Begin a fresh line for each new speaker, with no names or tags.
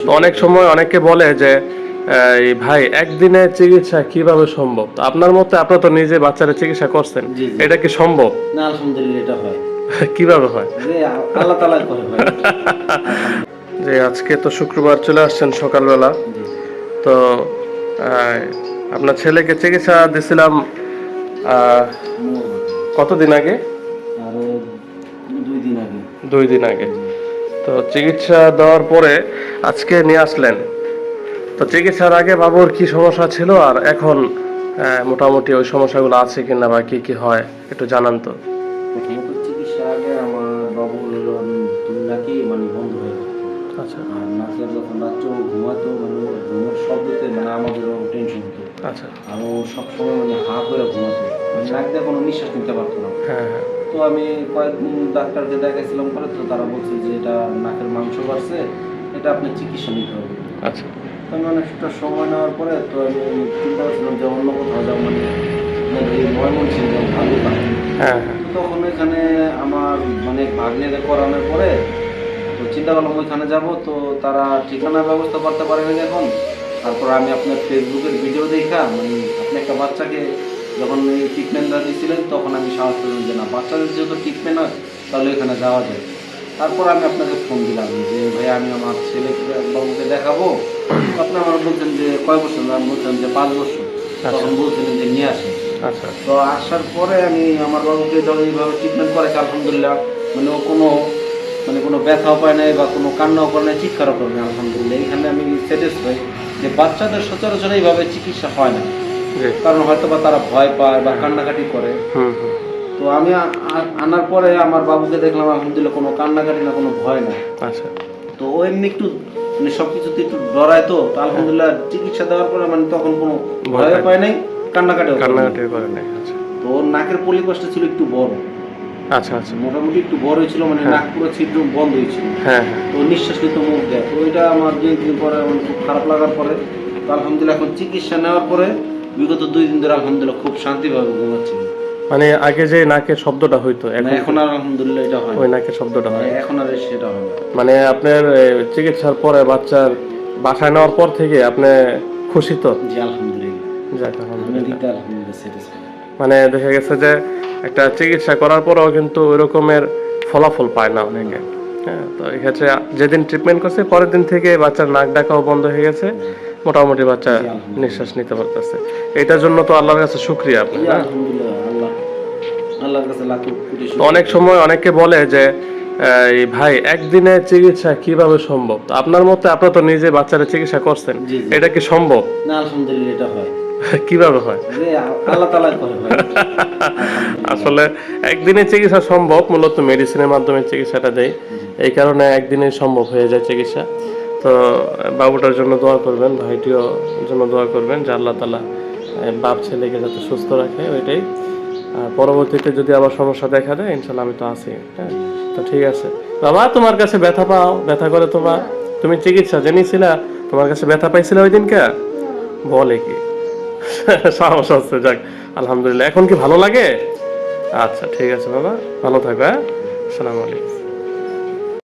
তো অনেক সময় অনেকে বলে যে এই ভাই একদিনে চিকিৎসা কিভাবে সম্ভব? তো আপনার মতে আপনি তো নিজে বাচ্চাদের চিকিৎসা করছেন,
জি, জি।
এটা কি সম্ভব?
না আলহামদুলিল্লাহ এটা হয়।
কিভাবে হয়?
যে আল্লাহ তাআলা করে ভাই। আলহামদুলিল্লাহ।
যে আজকে তো শুক্রবার চলে আসছেন সকালবেলা,
জি, জি।
তো আহ, আপনার ছেলেকে চিকিৎসা দিছিলাম আহ,
মঙ্গলবার।
কতদিন আগে?
আরো ২ দিন আগে।
2 দিন আগে।
জি।
তো চিকিৎসা দেওয়ার পরে আজকে নিয়ে আসলেন। তো চিকিৎসার আগে বাবুর কি সমস্যা ছিল আর এখন মোটামুটি ওই সমস্যাগুলো আছে কিনা বা কি কি হয় একটু জানান তো।
প্রথমত চিকিৎসার আগে আমার বাবুর হলো ২ নাকই মানে বন্ধ হয়ে থাকতো।
আচ্ছা
আর নাকের যখন রাত্রে ও ঘুমাতো মানে ওর ঘুমের শব্দতে মানে আমাদেরও টেনশন হতো।
আচ্ছা।
আর ও সবসময় মানে হা করে ঘুমাতো। মানে নাক দিয়ে কোনো নিঃশ্বাস নিতে পারতো না।
হ্যাঁ হ্যাঁ।
তো আমি কয়েকদিন ডাক্তারকে দেখাইছিলাম পরে তো তারা বলছে যে এটা নাকের মাংস বাড়ছে, এটা আপনার চিকিৎসা নিতে হবে।
আচ্ছা।
তো আমি অনেকটা সময় নেওয়ার পরে তো আমি চিন্তা করছিলাম যে অন্য কোথাও যাবো মানে আপনার এই ময়মনসিংহ ভালুকা।
হ্যাঁ হ্যাঁ।
তো তখন ওইখানে আমার মানে ভাগ্নেদের করানোর পরে তো চিন্তা করলাম ওইখানে যাব, তো তারা ঠিকানার ব্যবস্থা করতে পারেনি এখন। তারপর আমি আপনার ফেসবুকের ভিডিও দেখা মানে আপনি একটা বাচ্চাকে যখন এই ট্রিটমেন্টটা দিয়েছিলেন তখন আমি সাহস পেলাম যে না বাচ্চাদের যেহেতু ট্রিটমেন্ট হয় তাহলে এখানে যাওয়া যায়। তারপর আমি আপনাকে ফোন দিলাম যে ভাই আমি আমার ছেলেকে বাবুকে দেখাবো। তো আপনি আমার বলছেন যে কয় বছর? আমি বলছিলাম যে ৫ বছর। তখন বলছিলেন যে নিয়ে আসেন।
আচ্ছা।
তো আসার পরে আমি আমার বাবুকে যখন এইভাবে ট্রিটমেন্ট করেছি আলহামদুলিল্লাহ মানে ও কোনো ব্যথাও পায় নাই বা কোনো কান্নাও করে নাই, চিৎকারও করে নাই আলহামদুলিল্লাহ। এখানে আমি স্যাটিসফাই যে বাচ্চাদের সচরাচর এইভাবে চিকিৎসা হয় না,
জি।
কারণ হয়তো বা তারা ভয় পায় বা কান্নাকাটি করে।
হুম হুম।
তো আমি আনার পরে আমার বাবুকে দেখলাম আলহামদুলিল্লাহ কোনো কান্নাকাটি না, কোনো ভয় না।
আচ্ছা।
তো ও এমনি একটু মানে সব কিছুতে একটু ডরায়, তো আলহামদুলিল্লাহ চিকিৎসা দেওয়ার পরে মানে তখন কোনো ভয়ও পায় নাই, কান্নাকাটিও করে নাই।
কান্নাকাটি করে নাই। আচ্ছা।
তো ওর নাকের পলিপাসটা ছিল একটু বড়।
আচ্ছা আচ্ছা।
মোটামুটি একটু বড়ই ছিল, মানে
হ্যাঁ।
নাক পুরো ছিদ্র বন্ধ হয়েছিল।
হ্যাঁ হ্যাঁ।
তো নিঃশ্বাস নিতে মুখ দেয়, তো ওইটা আমার ২ দিন পরে আমার খুব খারাপ লাগার পরে তো আলহামদুলিল্লাহ এখন চিকিৎসা নেওয়ার পরে বিগত ২ দিন ধরে আলহামদুলিল্লাহ খুব শান্তিভাবে ঘুমাচ্ছি।
মানে আগে যে নাকের শব্দটা হইতো
এখন আর আলহামদুলিল্লাহ এটা হয়
ওই
না।
নাকের শব্দটা হয়।
এখন আর সেটা হয় না।
মানে আপনার চিকিৎসার পরে বাচ্চার বাসায় নেওয়ার পর থেকে আপনি খুশি তো?
জি আলহামদুলিল্লাহ।
যাক
আমি
আলহামদুলিল্লাহ।
দিকটা আলহামদুলিল্লাহ স্যাটিসফাই।
মানে দেখা গেছে যে একটা চিকিৎসা করার পরেও কিন্তু ওই রকমের ফলাফল পায় না অনেকে। হ্যাঁ, তো এক্ষেত্রে যেদিন ট্রিটমেন্ট করছে পরের দিন থেকে বাচ্চার নাক ডাকাও বন্ধ হয়ে গেছে, মোটামুটি বাচ্চা
জি আলহামদুলিল্লাহ।
নিঃশ্বাস নিতে পারতেছে। এটার জন্য তো আল্লাহর কাছে শুকরিয়া আপনার।
জি
হ্যাঁ?
আলহামদুলিল্লাহ। আল্লাহর কাছে লাখ কোটি
তো
শুকরিয়া।
অনেক সময় অনেকে বলে যে এই ভাই একদিনে চিকিৎসা কিভাবে সম্ভব? তো আপনার মতে আপনি তো নিজে বাচ্চাদের চিকিৎসা করছেন,
জি, জি।
এটা কি সম্ভব?
না আলহামদুলিল্লাহ এটা হয়।
কিভাবে হয়?
যে আল্লাহ তাআলা করে ভাই। আলহামদুলিল্লাহ।
আসলে একদিনে চিকিৎসা সম্ভব, মূলত মেডিসিনের মাধ্যমে চিকিৎসাটা দেয়, এই কারণে একদিনে সম্ভব হয়ে যায় চিকিৎসা। তো বাবুটার জন্য দোয়া করবেন, ভাইটিও জন্য দোয়া করবেন যে আল্লাহ তাআলা বাপ ছেলেকে যাতে সুস্থ রাখে, ওইটাই। পরবর্তীতে যদি আবার সমস্যা দেখা দেয় ইনশাল্লাহ আমি তো আছি। হ্যাঁ, তো ঠিক আছে বাবা, তোমার কাছে ব্যথা পাও, ব্যথা করে তোমার, তুমি চিকিৎসা জেনেছিলা, তোমার কাছে ব্যথা পাইছিল ওই দিনকে? বলে কি সাহস আছে, যাক আলহামদুলিল্লাহ। এখন কি ভালো লাগে? আচ্ছা ঠিক আছে বাবা, ভালো থাকো। হ্যাঁ, আসসালামু আলাইকুম।